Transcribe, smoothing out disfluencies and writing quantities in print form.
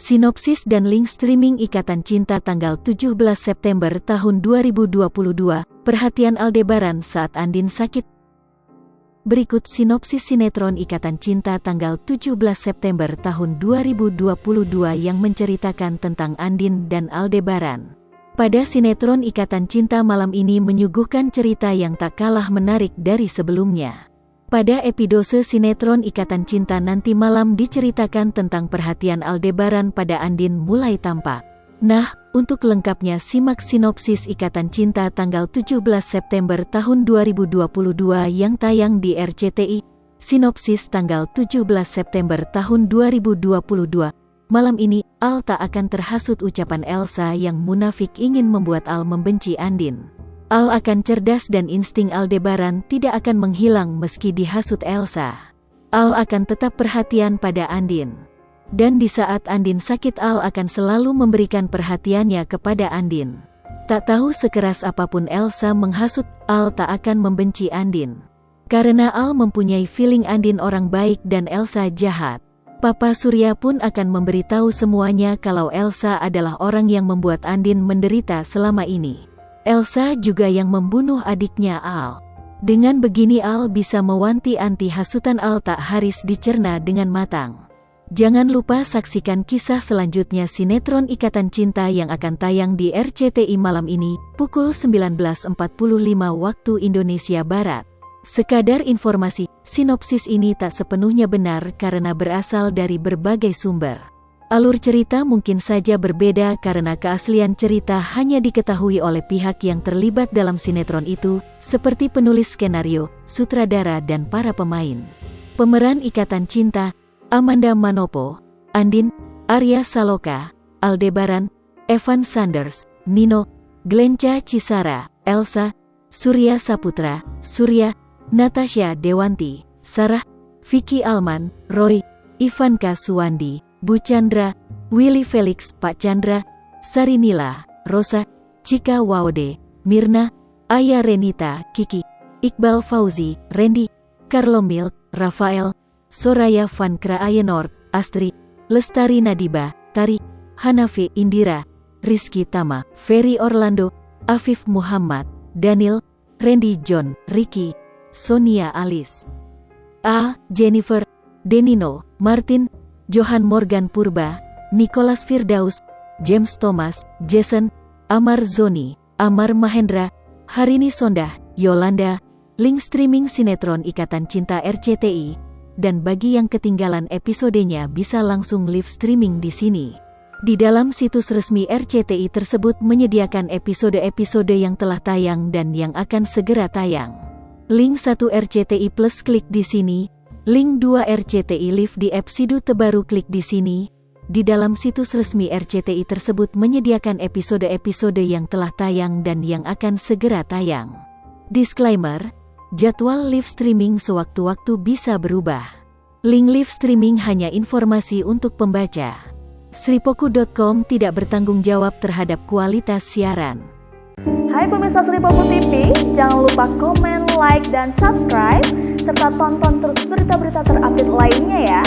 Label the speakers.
Speaker 1: Sinopsis dan link streaming Ikatan Cinta tanggal 17 September tahun 2022, perhatian Aldebaran saat Andin sakit. Berikut sinopsis sinetron Ikatan Cinta tanggal 17 September tahun 2022 yang menceritakan tentang Andin dan Aldebaran. Pada sinetron Ikatan Cinta malam ini menyuguhkan cerita yang tak kalah menarik dari sebelumnya. Pada episode sinetron Ikatan Cinta nanti malam diceritakan tentang perhatian Aldebaran pada Andin mulai tampak. Nah, untuk lengkapnya simak sinopsis Ikatan Cinta tanggal 17 September tahun 2022 yang tayang di RCTI. Sinopsis tanggal 17 September tahun 2022. Malam ini, Al tak akan terhasut ucapan Elsa yang munafik ingin membuat Al membenci Andin. Al akan cerdas dan insting Aldebaran tidak akan menghilang meski dihasut Elsa. Al akan tetap perhatian pada Andin. Dan di saat Andin sakit, Al akan selalu memberikan perhatiannya kepada Andin. Tak tahu sekeras apapun Elsa menghasut, Al tak akan membenci Andin. Karena Al mempunyai feeling Andin orang baik dan Elsa jahat. Papa Surya pun akan memberitahu semuanya kalau Elsa adalah orang yang membuat Andin menderita selama ini. Elsa juga yang membunuh adiknya Al. Dengan begini Al bisa mewanti-anti hasutan Al tak harus dicerna dengan matang. Jangan lupa saksikan kisah selanjutnya sinetron Ikatan Cinta yang akan tayang di RCTI malam ini, pukul 19.45 waktu Indonesia Barat. Sekadar informasi, sinopsis ini tak sepenuhnya benar karena berasal dari berbagai sumber. Alur cerita mungkin saja berbeda karena keaslian cerita hanya diketahui oleh pihak yang terlibat dalam sinetron itu, seperti penulis skenario, sutradara dan para pemain. Pemeran Ikatan Cinta: Amanda Manopo, Andin, Arya Saloka, Aldebaran, Evan Sanders, Nino, Glenca Cisara, Elsa, Surya Saputra, Surya, Natasha Dewanti, Sarah, Vicky Alman, Roy, Ivanka Suwandi, Bu Chandra, Willy Felix, Pak Chandra, Sarinila, Rosa, Cika Waude, Mirna, Aya Renita, Kiki, Iqbal Fauzi, Randy, Carlo Milk, Rafael, Soraya Van Kraayenor, Astri, Lestari Nadiba, Tari, Hanafi Indira, Rizky Tama, Ferry Orlando, Afif Muhammad, Daniel, Randy John, Ricky, Sonia Alice, Jennifer, Denino, Martin, Johan Morgan Purba, Nicholas Firdaus, James Thomas, Jason, Amar Zoni, Amar Mahendra, Harini Sondah, Yolanda. Link streaming sinetron Ikatan Cinta RCTI. Dan bagi yang ketinggalan episodenya bisa langsung live streaming di sini. Di dalam situs resmi RCTI tersebut menyediakan episode-episode yang telah tayang dan yang akan segera tayang. Link 1 RCTI Plus klik di sini. Link 2 RCTI Live di episode terbaru klik di sini. Di dalam situs resmi RCTI tersebut menyediakan episode-episode yang telah tayang dan yang akan segera tayang. Disclaimer, jadwal live streaming sewaktu-waktu bisa berubah. Link live streaming hanya informasi untuk pembaca. Sripoku.com tidak bertanggung jawab terhadap kualitas siaran.
Speaker 2: Hai pemirsa Sripoku TV, jangan lupa komen, like, dan subscribe, serta tonton terus berita-berita terupdate lainnya ya.